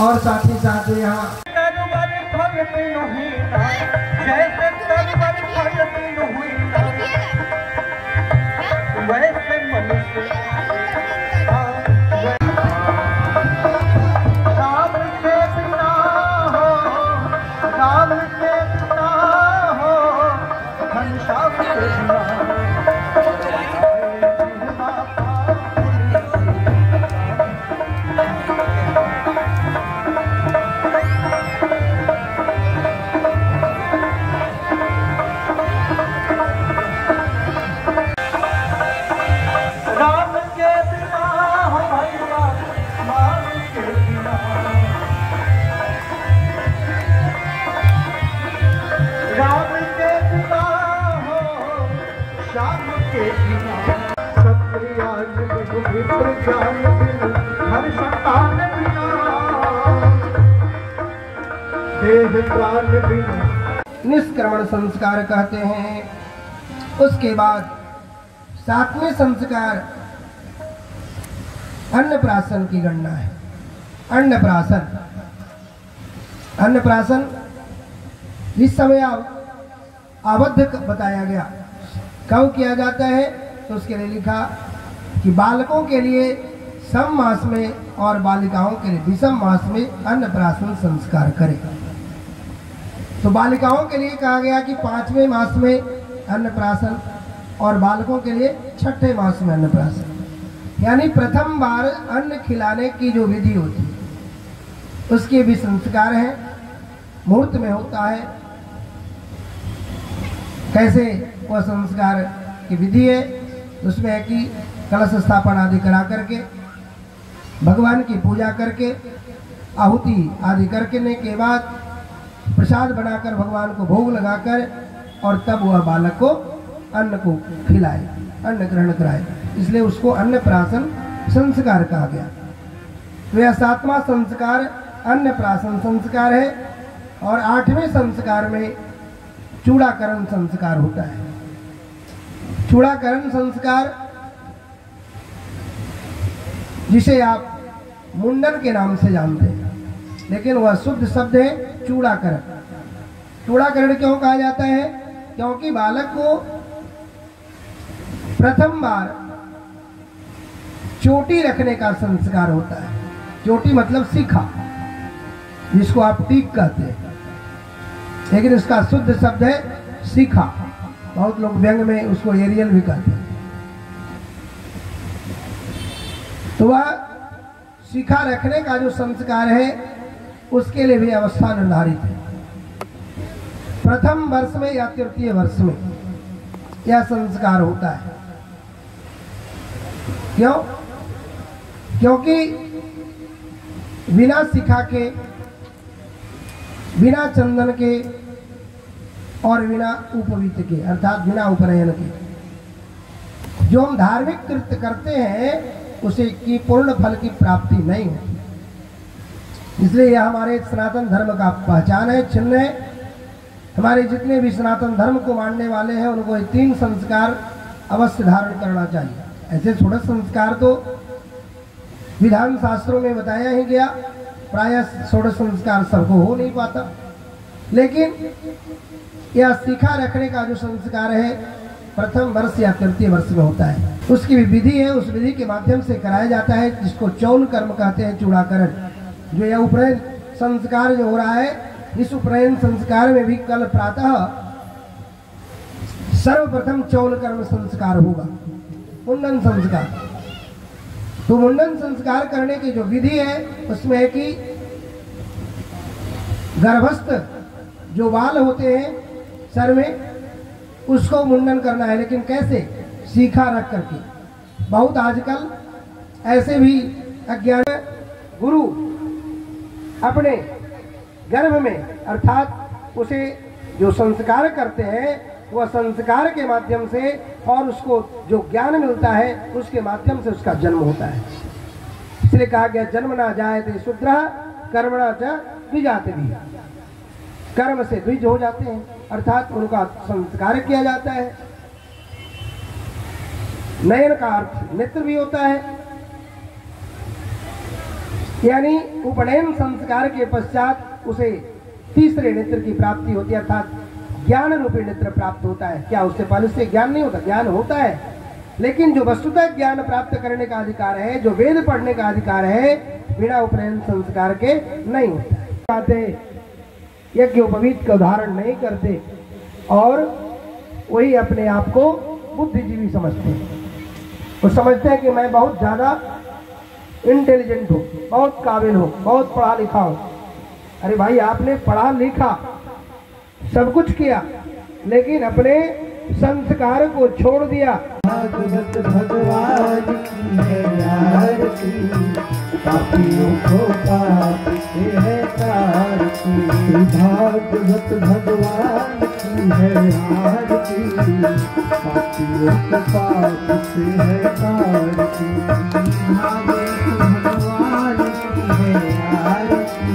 और साथ ही साथ यहाँ वैसे मनुष्य राम के बिना हो, राम के बिना हो, घनश्याम के बिना निष्क्रमण संस्कार कहते हैं। उसके बाद सातवें संस्कार अन्नप्राशन की गणना है। अन्नप्राशन, अन्नप्राशन इस समय आबद्ध बताया गया। कब किया जाता है तो उसके लिए लिखा कि बालकों के लिए सम मास में और बालिकाओं के लिए विषम मास में अन्नप्राशन संस्कार करें। तो बालिकाओं के लिए कहा गया कि 5वें मास में अन्नप्राशन और बालकों के लिए 6ठे मास में अन्नप्राशन, यानी प्रथम बार अन्न खिलाने की जो विधि होती है उसके भी संस्कार है। मुहूर्त में होता है। कैसे वह संस्कार की विधि है उसमें है कि कलश स्थापन आदि करा करके भगवान की पूजा करके आहुति आदि करने के बाद प्रसाद बनाकर भगवान को भोग लगाकर और तब वह बालक को अन्न को खिलाए, अन्न ग्रहण कराए। इसलिए उसको अन्नप्राशन संस्कार कहा गया। तो यह 7वां संस्कार अन्नप्राशन संस्कार है। और 8वें संस्कार में चूड़ाकरण संस्कार होता है। चूड़ाकरण संस्कार जिसे आप मुंडन के नाम से जानते हैं, लेकिन वह शुद्ध शब्द है चूड़ाकरण। चूड़ाकरण क्यों कहा जाता है? क्योंकि बालक को प्रथम बार चोटी रखने का संस्कार होता है। चोटी मतलब शिखा, जिसको आप टीक कहते हैं, लेकिन उसका शुद्ध शब्द है शिखा। बहुत लोग व्यंग में उसको एरियल भी कहते हैं। तो वह शिखा रखने का जो संस्कार है उसके लिए भी अवस्था निर्धारित है। प्रथम वर्ष में या तृतीय वर्ष में यह संस्कार होता है। क्यों? क्योंकि बिना शिखा के, बिना चंदन के और बिना उपवीत के, अर्थात बिना उपनयन के जो हम धार्मिक कृत्य करते हैं उसे की पूर्ण फल की प्राप्ति नहीं होती। इसलिए यह हमारे सनातन धर्म का पहचान है, चिन्ह है। हमारे जितने भी सनातन धर्म को मानने वाले हैं उनको ये 3 संस्कार अवश्य धारण करना चाहिए। ऐसे 16 संस्कार तो विधान शास्त्रों में बताया ही गया, प्रायः 16 संस्कार सबको हो नहीं पाता, लेकिन यह शिखा रखने का जो संस्कार है प्रथम वर्ष या तृतीय वर्ष में होता है। उसकी भी विधि है, उस विधि के माध्यम से कराया जाता है, जिसको चौल कर्म कहते हैं, चूड़ाकरण। जो यह उपनयन संस्कार जो हो रहा है, इस उपनयन संस्कार में भी कल प्रातः सर्वप्रथम चौल कर्म संस्कार होगा, मुंडन संस्कार। तो मुंडन संस्कार करने की जो विधि है उसमें है कि गर्भस्थ जो बाल होते हैं सर में, उसको मुंडन करना है। लेकिन कैसे? शिखा रख करके। बहुत आजकल ऐसे भी अज्ञान गुरु अपने गर्भ में, अर्थात उसे जो संस्कार करते हैं वह संस्कार के माध्यम से और उसको जो ज्ञान मिलता है उसके माध्यम से उसका जन्म होता है। इसलिए कहा गया जन्म ना जायते शूद्रः कर्मणा च द्विजाते भी, कर्म से द्विज हो जाते हैं अर्थात उनका संस्कार किया जाता है। नयन का अर्थ नेत्र भी होता है, यानी उपनयन संस्कार के पश्चात उसे तीसरे नेत्र की प्राप्ति होती है अर्थात ज्ञान रूपी नेत्र प्राप्त होता है। क्या उससे पहले से ज्ञान नहीं होता? ज्ञान होता है, लेकिन जो वस्तुतः ज्ञान प्राप्त करने का अधिकार है, जो वेद पढ़ने का अधिकार है, बिना उपनयन संस्कार के नहीं होता है। बातें यज्ञोपवीत का उदाहरण नहीं करते और वही अपने आप को बुद्धिजीवी समझते हैं। वो समझते हैं कि मैं बहुत ज्यादा इंटेलिजेंट हूँ, बहुत काबिल हूँ, बहुत पढ़ा लिखा हूँ। अरे भाई, आपने पढ़ा लिखा सब कुछ किया लेकिन अपने संस्कार को छोड़ दिया। भागवत भगवान की है आरती, पापियों को पाप से है तारती। भागवत भगवान की है आरती, पापियों को पाप से है तारती। भागवत भगवान की है आरती,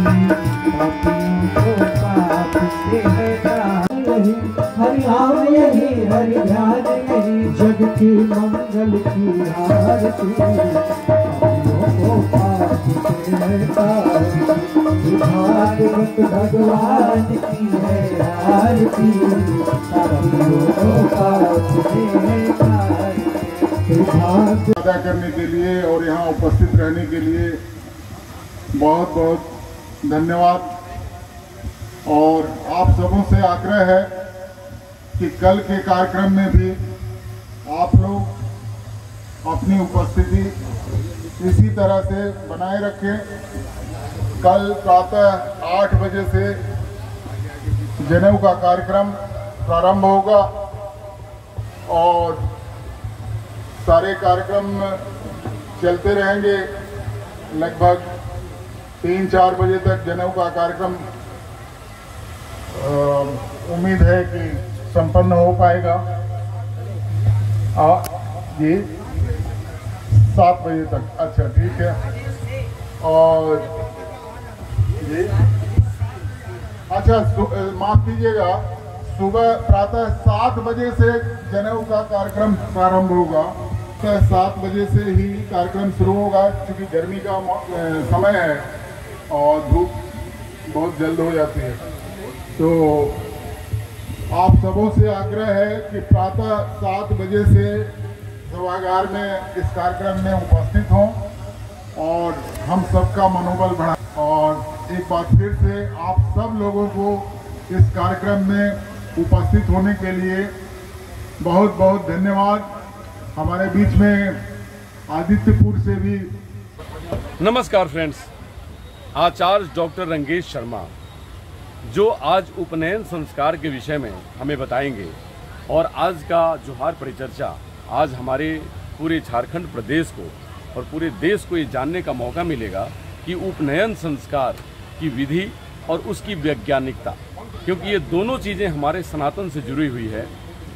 पापियों को पाप से है तारती। हरि नाम यही, हरि ध्यान यही, जग की मंगल की आरती। पापियों को पाप से है तारती। भागवत भगवान की है आरती, पापियों को पाप से है तारती। अदा करने के लिए और यहाँ उपस्थित रहने के लिए बहुत बहुत धन्यवाद। और आप सबों से आग्रह है कि कल के कार्यक्रम में भी आप लोग अपनी उपस्थिति इसी तरह से बनाए रखें। कल प्रातः 8 बजे से जनेऊ का कार्यक्रम प्रारंभ होगा और सारे कार्यक्रम चलते रहेंगे। लगभग 3-4 बजे तक जनेऊ का कार्यक्रम उम्मीद है कि संपन्न हो पाएगा। जी 7 बजे तक, अच्छा ठीक है। और जी अच्छा, माफ कीजिएगा, सुबह प्रातः 7 बजे से जनेऊ का कार्यक्रम प्रारंभ होगा। 7 बजे से ही कार्यक्रम शुरू होगा क्योंकि गर्मी का समय है और धूप बहुत जल्द हो जाती है। तो आप सबों से आग्रह है कि प्रातः 7 बजे से सभागार में इस कार्यक्रम में उपस्थित हों और हम सबका मनोबल बढ़ाएं। और एक बार फिर से आप सब लोगों को इस कार्यक्रम में उपस्थित होने के लिए बहुत बहुत धन्यवाद। हमारे बीच में आदित्यपुर से भी नमस्कार फ्रेंड्स, आचार्य डॉक्टर रंगेश शर्मा जो आज उपनयन संस्कार के विषय में हमें बताएंगे। और आज का जोहार परिचर्चा आज हमारे पूरे झारखंड प्रदेश को और पूरे देश को ये जानने का मौका मिलेगा कि उपनयन संस्कार की विधि और उसकी वैज्ञानिकता, क्योंकि ये दोनों चीज़ें हमारे सनातन से जुड़ी हुई है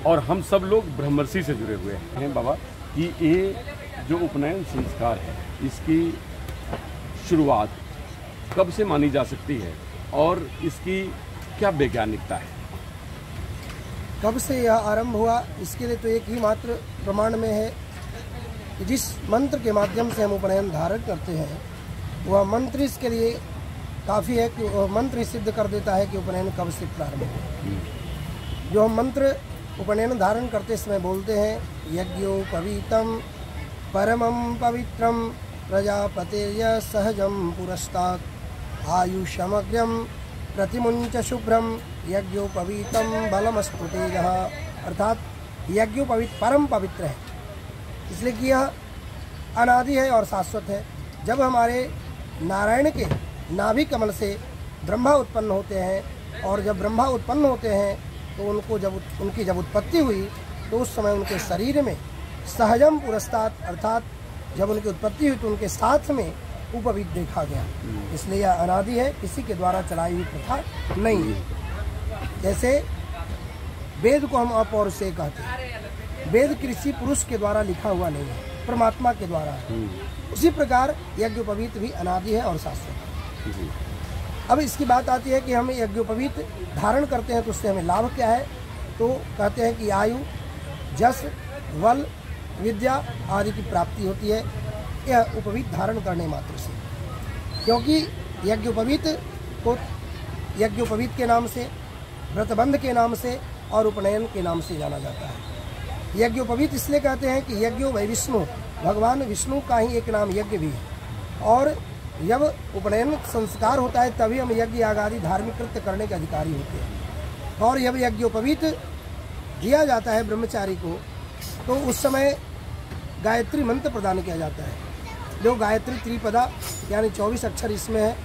और हम सब लोग ब्रह्मर्षि से जुड़े हुए हैं। बाबा, कि ये जो उपनयन संस्कार है इसकी शुरुआत कब से मानी जा सकती है और इसकी क्या वैज्ञानिकता है? कब से यह आरंभ हुआ, इसके लिए तो एक ही मात्र प्रमाण में है कि जिस मंत्र के माध्यम से हम उपनयन धारण करते हैं वह मंत्र इसके लिए काफ़ी है कि वह मंत्र सिद्ध कर देता है कि उपनयन कब से प्रारंभ हुआ। जो हम मंत्र उपनयन धारण करते समय बोलते हैं, यज्ञोपवीतम परमं पवित्रम प्रजापतेर्य सहजम पुरस्तात् आयुषमग्र्यम प्रतिमुंच शुभ्रम यज्ञोपवीतम बलमस्तु तेजः। अर्थात यज्ञोपवीत परम पवित्र है, इसलिए कि यह अनादि है और शाश्वत है। जब हमारे नारायण के नाभि कमल से ब्रह्मा उत्पन्न होते हैं और जब ब्रह्मा उत्पन्न होते हैं तो उनकी जब उत्पत्ति हुई तो उस समय उनके शरीर में सहजम पुरस्तात् अर्थात जब उनकी उत्पत्ति हुई तो उनके साथ में उपवीत देखा गया। इसलिए यह अनादि है, किसी के द्वारा चलाई हुई प्रथा नहीं है। जैसे वेद को हम अपौरुषेय कहते हैं। वेद किसी पुरुष के द्वारा लिखा हुआ नहीं है, परमात्मा के द्वारा है। उसी प्रकार यज्ञोपवीत भी अनादि है और शाश्वत है। अब इसकी बात आती है कि हम यज्ञोपवीत धारण करते हैं तो उससे हमें लाभ क्या है। तो कहते हैं कि आयु, जस, बल, विद्या आदि की प्राप्ति होती है यह उपवीत धारण करने मात्र से। क्योंकि यज्ञोपवीत को यज्ञोपवीत के नाम से, व्रतबंध के नाम से और उपनयन के नाम से जाना जाता है। यज्ञोपवीत इसलिए कहते हैं कि यज्ञो वै विष्णु, भगवान विष्णु का ही एक नाम यज्ञ भी है। और जब उपनयन संस्कार होता है तभी हम यज्ञ आदि धार्मिक कृत्य करने के अधिकारी होते हैं। और जब यज्ञोपवीत दिया जाता है ब्रह्मचारी को तो उस समय गायत्री मंत्र प्रदान किया जाता है, जो गायत्री त्रिपदा यानी 24 अक्षर इसमें है।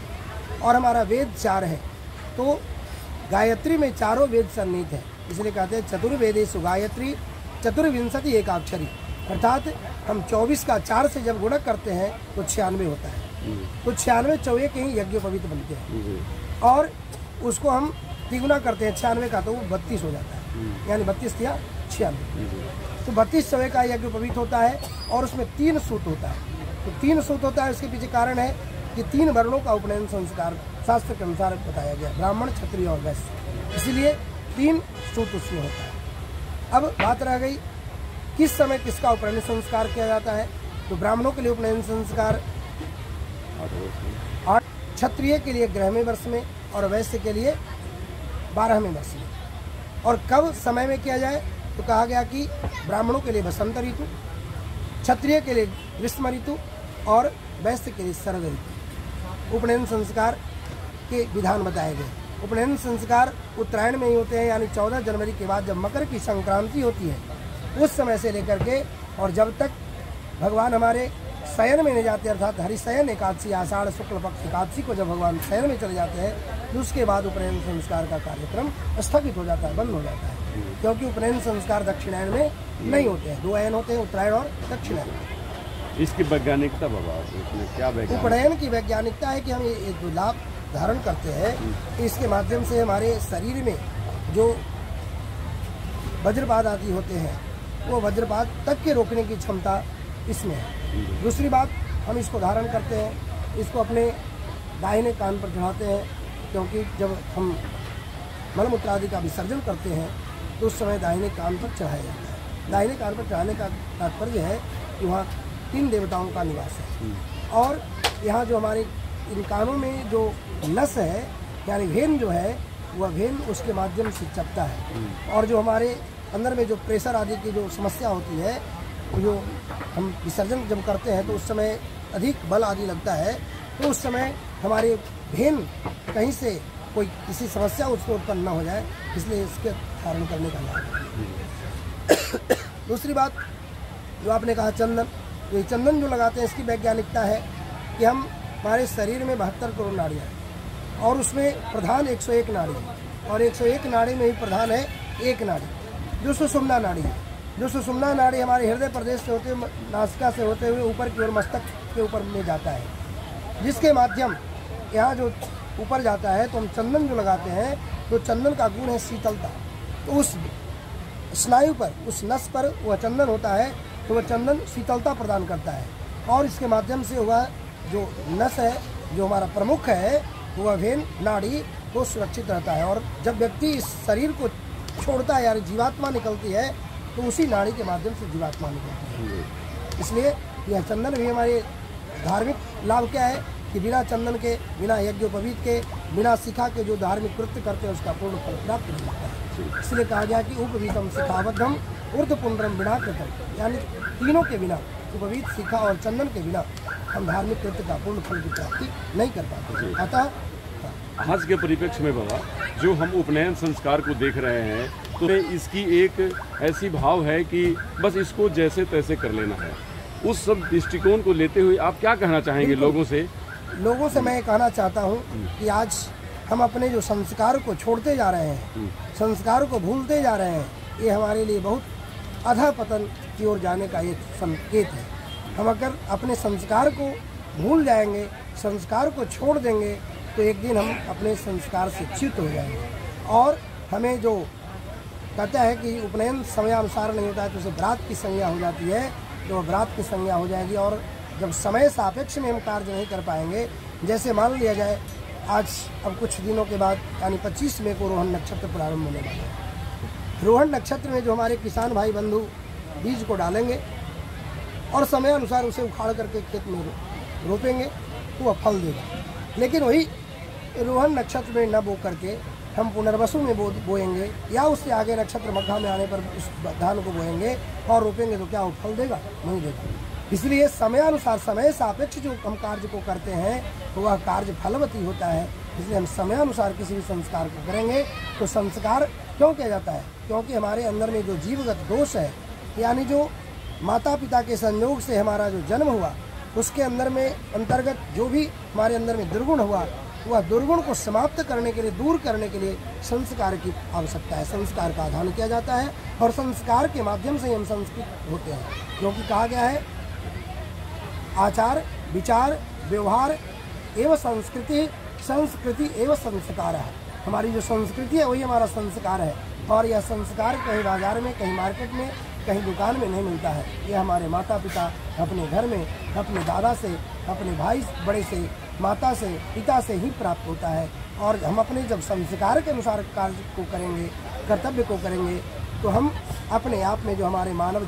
और हमारा वेद 4 है, तो गायत्री में चारों वेद सन्निहित है, इसलिए कहते हैं चतुर्वेदेषु गायत्री चतुर्विंशति एकाक्षरी। अर्थात हम 24 का 4 से जब गुणक करते हैं तो 96 होता है। तो 96 चौये के ही यज्ञोपवीत बनते हैं। और उसको हम तिगुना करते हैं 96 का तो वो 32 हो जाता है, यानी 32 या 96। तो 32 चौये का यज्ञोपवीत होता है और उसमें 3 सूत होता है। तो 3 सूत होता है, उसके पीछे कारण है कि 3 वर्णों का उपनयन संस्कार शास्त्र के अनुसार बताया गया, ब्राह्मण, क्षत्रिय और वैश्य, इसलिए 3 सूत उसमें होता है। अब बात रह गई किस समय किसका उपनयन संस्कार किया जाता है। तो ब्राह्मणों के लिए उपनयन संस्कार 8, क्षत्रिय के लिए 11वें वर्ष में और वैश्य के लिए 12वें वर्ष में। और कब समय में किया जाए तो कहा गया कि ब्राह्मणों के लिए बसंत ऋतु, क्षत्रिय के लिए ग्रीष्म ऋतु और वैश्य के लिए शरद ऋतु। उपनयन संस्कार के विधान बताए गए। उपनयन संस्कार उत्तरायण में ही होते हैं, यानी 14 जनवरी के बाद जब मकर की संक्रांति होती है उस समय से लेकर के और जब तक भगवान हमारे शयन में नहीं जाते, अर्थात हरिशयन एकादशी, आषाढ़ शुक्ल पक्ष एकादशी को जब भगवान शयन में चले जाते हैं तो उसके बाद उपनयन संस्कार का कार्यक्रम स्थगित हो जाता है, बंद हो जाता है। क्योंकि उपनयन संस्कार दक्षिणायन में नहीं होते हैं, 2 अयन होते हैं, उत्तरायण और दक्षिणायन। इसकी वैज्ञानिकता बाबा, इसमें क्या वैज्ञानिक? उपनयन की वैज्ञानिकता है कि हम ये जो लाभ धारण करते हैं तो इसके माध्यम से हमारे शरीर में जो वज्रपात आदि होते हैं वो वज्रपात तक के रोकने की क्षमता इसमें है। दूसरी बात, हम इसको धारण करते हैं, इसको अपने दाहिने कान पर चढ़ाते हैं, क्योंकि जब हम मलमूत्र आदि का विसर्जन करते हैं तो उस समय दाहिने कान पर चढ़ाया जाता है। दाहिने कान पर चढ़ाने का तात्पर्य है कि वहाँ 3 देवताओं का निवास है। और यहाँ जो हमारे इन कानों में जो नस है यानी वेन जो है वह वेन उसके माध्यम से चपता है। और जो हमारे अंदर में जो प्रेशर आदि की जो समस्या होती है, जो हम विसर्जन जब करते हैं तो उस समय अधिक बल आदि लगता है, तो उस समय हमारे वेन कहीं से कोई किसी समस्या उसको उत्पन्न न हो जाए, इसलिए इसके धारण करने का लाभ। दूसरी बात जो आपने कहा चंदन, तो ये चंदन जो लगाते हैं इसकी वैज्ञानिकता है कि हम हमारे शरीर में 72 करोड़ नाड़ियाँ हैं और उसमें प्रधान 101 नाड़ी है और 101 नाड़ी में ही प्रधान है एक नाड़ी जो सुषुम्ना नाड़ी है। जो सुषुम्ना नाड़ी हमारे हृदय प्रदेश से होते हुए नासिका से होते हुए ऊपर की ओर मस्तक के ऊपर में जाता है, जिसके माध्यम यहाँ जो ऊपर जाता है। तो हम चंदन जो लगाते हैं तो चंदन का गुण है शीतलता, तो उस स्नायु पर, उस नस पर वह चंदन होता है तो वह चंदन शीतलता प्रदान करता है। और इसके माध्यम से वह जो नस है, जो हमारा प्रमुख है, वह वेन नाड़ी वो सुरक्षित रहता है। और जब व्यक्ति इस शरीर को छोड़ता है यानी जीवात्मा निकलती है तो उसी नाड़ी के माध्यम से जीवात्मा निकलती है। इसलिए यह चंदन भी हमारे धार्मिक लाभ क्या है कि बिना चंदन के, बिना यज्ञोपवीत के, बिना शिखा के जो धार्मिक कृत्य करते हैं उसका पूर्ण फल प्राप्त नहीं होता है। इसलिए कहा गया कि उपवीतम शिखाबद्धम ऊर्ध्व पुंड्रम बिना कृतम, यानी तीनों के बिना, उपवीत, शिखा और चंदन के बिना हम धार्मिक कृत्य का पूर्ण फल की प्राप्ति नहीं कर पाते। अतः आज के परिप्रेक्ष्य में बाबा जो हम उपनयन संस्कार को देख रहे हैं तो इसकी एक ऐसी भाव है कि बस इसको जैसे तैसे कर लेना है, उस सब दृष्टिकोण को लेते हुए आप क्या कहना चाहेंगे लोगों से? लोगों से मैं कहना चाहता हूँ कि आज हम अपने जो संस्कार को छोड़ते जा रहे हैं, संस्कार को भूलते जा रहे हैं, ये हमारे लिए बहुत अधःपतन की ओर जाने का एक संकेत है। हम अगर अपने संस्कार को भूल जाएंगे, संस्कार को छोड़ देंगे तो एक दिन हम अपने संस्कार से च्युत हो जाएंगे और हमें जो कहता है कि उपनयन समयानुसार नहीं होता है तो उसे व्रात की संज्ञा हो जाती है, तो वह व्रात की संज्ञा हो जाएगी। और जब समय सापेक्ष में हम कार्य नहीं कर पाएंगे, जैसे मान लिया जाए आज अब कुछ दिनों के बाद यानी 25 मई को रोहन नक्षत्र प्रारंभ होने वाला है। रोहन नक्षत्र में जो हमारे किसान भाई बंधु बीज को डालेंगे और समय अनुसार उसे उखाड़ करके खेत में रोपेंगे तो वह फल देगा। लेकिन वही रोहन नक्षत्र में न बो करके हम पुनर्वसु में बोएंगे या उससे आगे नक्षत्र मघा में आने पर उस धान को बोएंगे और रोपेंगे तो क्या वो फल देगा? नहीं देगा। इसलिए समयानुसार समय सापेक्ष जो हम कार्य को करते हैं तो वह कार्य फलवती होता है। इसलिए हम समयानुसार किसी भी संस्कार को करेंगे तो संस्कार क्यों किया जाता है? क्योंकि हमारे अंदर में जो जीवगत दोष है, यानी जो माता पिता के संयोग से हमारा जो जन्म हुआ उसके अंदर में अंतर्गत जो भी हमारे अंदर में दुर्गुण हुआ, वह दुर्गुण को समाप्त करने के लिए, दूर करने के लिए संस्कार की आवश्यकता है। संस्कार का आधान किया जाता है और संस्कार के माध्यम से हम संस्कृत होते हैं। क्योंकि कहा गया है आचार विचार व्यवहार एवं संस्कृति, संस्कृति एवं संस्कार है। हमारी जो संस्कृति है वही हमारा संस्कार है। और यह संस्कार कहीं बाजार में, कहीं मार्केट में, कहीं दुकान में नहीं मिलता है। यह हमारे माता पिता अपने घर में, अपने दादा से, अपने भाई बड़े से, माता से, पिता से ही प्राप्त होता है। और हम अपने जब संस्कार के अनुसार कार्य को करेंगे, कर्तव्य को करेंगे, तो हम अपने आप में जो हमारे मानव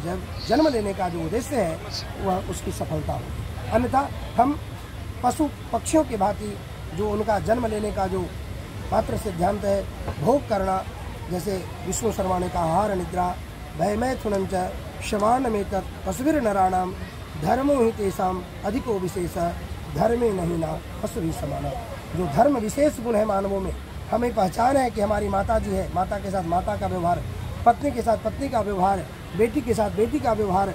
जन्म लेने का जो उद्देश्य है वह उसकी सफलता होगी। अन्यथा हम पशु पक्षियों की भांति जो उनका जन्म लेने का जो पात्र सिद्धांत है, भोग करना, जैसे विष्णु शर्मा ने कहा आहार निद्रा भयमैथुनंच शवानमेतत् पशुभिर नराणाम धर्मो ही तेषाम अधिको विशेष धर्मे नहीं ना पशु समाना। जो धर्म विशेष गुण है मानवों में, हमें पहचान है कि हमारी माता जी है, माता के साथ माता का व्यवहार, पत्नी के साथ पत्नी का व्यवहार, बेटी के साथ बेटी का व्यवहार,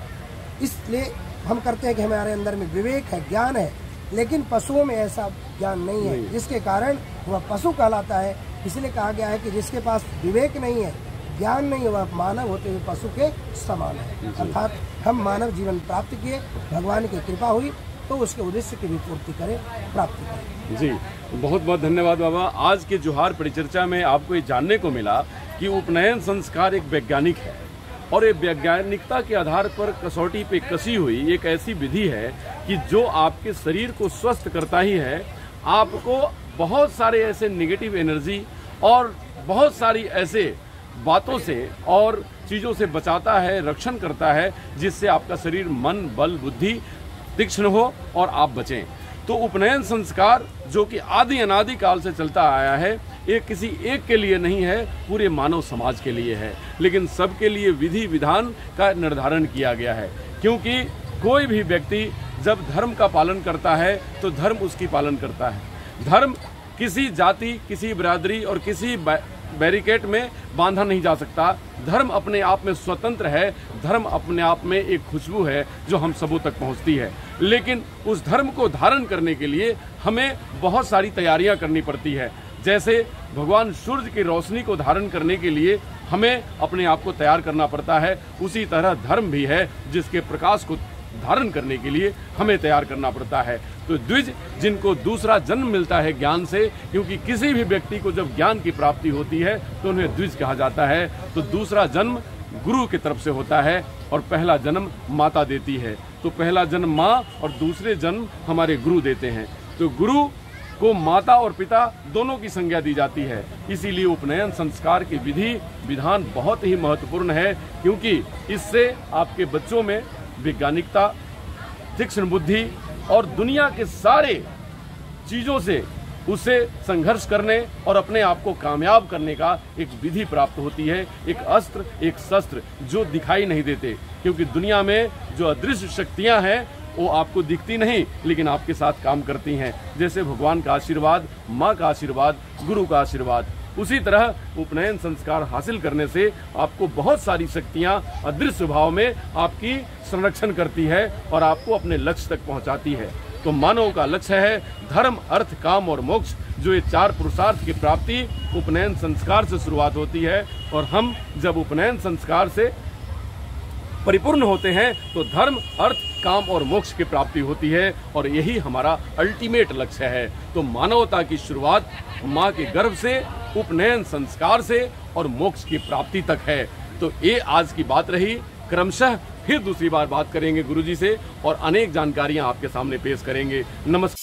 इसलिए हम करते हैं कि हमारे अंदर में विवेक है, ज्ञान है। लेकिन पशुओं में ऐसा ज्ञान नहीं है, जिसके कारण वह पशु कहलाता है। इसलिए कहा गया है कि जिसके पास विवेक नहीं है, ज्ञान नहीं है, वह मानव होते हुए पशु के समान है। अर्थात हम मानव जीवन प्राप्त किए, भगवान की कृपा हुई तो उसके उद्देश्य की भी पूर्ति करें, प्राप्ति करें। जी बहुत बहुत धन्यवाद बाबा। आज के जोहार परिचर्चा में आपको ये जानने को मिला कि उपनयन संस्कार एक वैज्ञानिक है और ये वैज्ञानिकता के आधार पर कसौटी पे कसी हुई एक ऐसी विधि है कि जो आपके शरीर को स्वस्थ करता ही है, आपको बहुत सारे ऐसे नेगेटिव एनर्जी और बहुत सारी ऐसे बातों से और चीज़ों से बचाता है, रक्षण करता है, जिससे आपका शरीर, मन, बल, बुद्धि तीक्ष्ण हो और आप बचें। तो उपनयन संस्कार जो कि आदि अनादि काल से चलता आया है, ये किसी एक के लिए नहीं है, पूरे मानव समाज के लिए है। लेकिन सबके लिए विधि विधान का निर्धारण किया गया है, क्योंकि कोई भी व्यक्ति जब धर्म का पालन करता है तो धर्म उसकी पालन करता है। धर्म किसी जाति, किसी बिरादरी और किसी बैरिकेड में बांधा नहीं जा सकता। धर्म अपने आप में स्वतंत्र है। धर्म अपने आप में एक खुशबू है जो हम सबों तक पहुंचती है। लेकिन उस धर्म को धारण करने के लिए हमें बहुत सारी तैयारियां करनी पड़ती है। जैसे भगवान सूर्य की रोशनी को धारण करने के लिए हमें अपने आप को तैयार करना पड़ता है, उसी तरह धर्म भी है जिसके प्रकाश को धारण करने के लिए हमें तैयार करना पड़ता है। तो द्विज जिनको दूसरा जन्म मिलता है ज्ञान से, क्योंकि किसी भी व्यक्ति को जब ज्ञान की प्राप्ति होती है तो उन्हें द्विज कहा जाता है। तो दूसरा जन्म गुरु की तरफ से होता है और पहला जन्म माता देती है। तो पहला जन्म माँ और दूसरे जन्म हमारे गुरु देते हैं। तो गुरु को माता और पिता दोनों की संज्ञा दी जाती है। इसीलिए उपनयन संस्कार की विधि विधान बहुत ही महत्वपूर्ण है, क्योंकि इससे आपके बच्चों में वैज्ञानिकता, तीक्ष्ण बुद्धि और दुनिया के सारे चीजों से उसे संघर्ष करने और अपने आप को कामयाब करने का एक विधि प्राप्त होती है, एक अस्त्र, एक शस्त्र जो दिखाई नहीं देते। क्योंकि दुनिया में जो अदृश्य शक्तियां हैं वो आपको दिखती नहीं, लेकिन आपके साथ काम करती हैं। जैसे भगवान का आशीर्वाद, माँ का आशीर्वाद, गुरु का आशीर्वाद। उसी तरह उपनयन संस्कार हासिल करने से आपको बहुत सारी शक्तियां अदृश्य भाव में आपकी संरक्षण करती है और आपको अपने लक्ष्य तक पहुंचाती है। तो मानव का लक्ष्य है धर्म, अर्थ, काम और मोक्ष। जो ये चार पुरुषार्थ की प्राप्ति उपनयन संस्कार से शुरुआत होती है। और हम जब उपनयन संस्कार से परिपूर्ण होते हैं तो धर्म, अर्थ, काम और मोक्ष की प्राप्ति होती है और यही हमारा अल्टीमेट लक्ष्य है। तो मानवता की शुरुआत माँ के गर्भ से, उपनयन संस्कार से और मोक्ष की प्राप्ति तक है। तो ये आज की बात रही। क्रमशः फिर दूसरी बार बात करेंगे गुरुजी से और अनेक जानकारियां आपके सामने पेश करेंगे। नमस्कार।